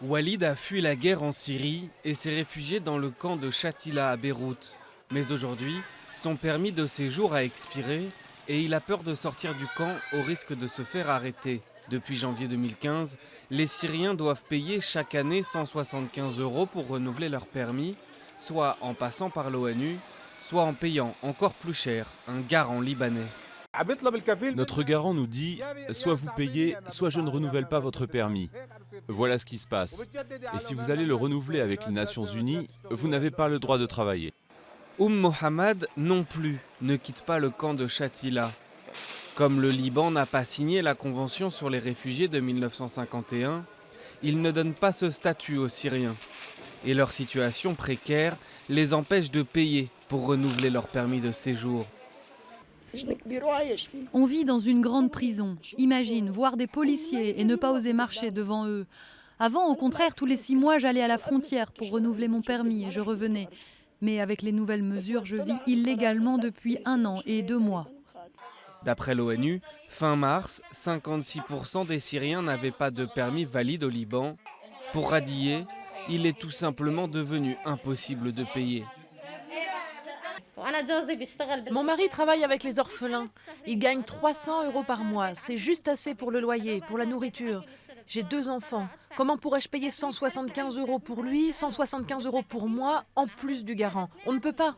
Walid a fui la guerre en Syrie et s'est réfugié dans le camp de Shatila à Beyrouth. Mais aujourd'hui, son permis de séjour a expiré et il a peur de sortir du camp au risque de se faire arrêter. Depuis janvier 2015, les Syriens doivent payer chaque année 175 € pour renouveler leur permis, soit en passant par l'ONU, soit en payant encore plus cher un garant libanais. Notre garant nous dit « soit vous payez, soit je ne renouvelle pas votre permis ». Voilà ce qui se passe. Et si vous allez le renouveler avec les Nations Unies, vous n'avez pas le droit de travailler. Mohammad non plus ne quitte pas le camp de Shatila. Comme le Liban n'a pas signé la Convention sur les réfugiés de 1951, il ne donne pas ce statut aux Syriens. Et leur situation précaire les empêche de payer pour renouveler leur permis de séjour. On vit dans une grande prison. Imagine, voir des policiers et ne pas oser marcher devant eux. Avant, au contraire, tous les 6 mois, j'allais à la frontière pour renouveler mon permis et je revenais. Mais avec les nouvelles mesures, je vis illégalement depuis 1 an et 2 mois. D'après l'ONU, fin mars, 56% des Syriens n'avaient pas de permis valide au Liban. Pour radier, il est tout simplement devenu impossible de payer. Mon mari travaille avec les orphelins. Il gagne 300 € par mois. C'est juste assez pour le loyer, pour la nourriture. J'ai 2 enfants. Comment pourrais-je payer 175 € pour lui, 175 € pour moi, en plus du garant? On ne peut pas.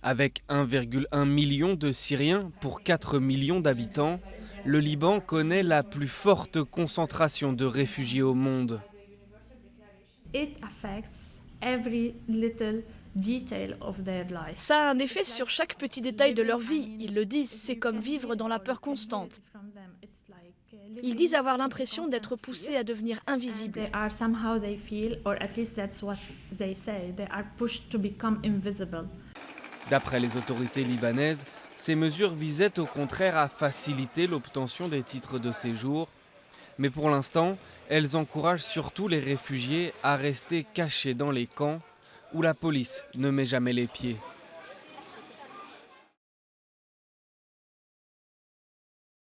Avec 1,1 million de Syriens pour 4 millions d'habitants, le Liban connaît la plus forte concentration de réfugiés au monde. Ça a un effet sur chaque petit détail de leur vie. Ils le disent, c'est comme vivre dans la peur constante. Ils disent avoir l'impression d'être poussés à devenir invisibles. D'après les autorités libanaises, ces mesures visaient au contraire à faciliter l'obtention des titres de séjour. Mais pour l'instant, elles encouragent surtout les réfugiés à rester cachés dans les camps où la police ne met jamais les pieds.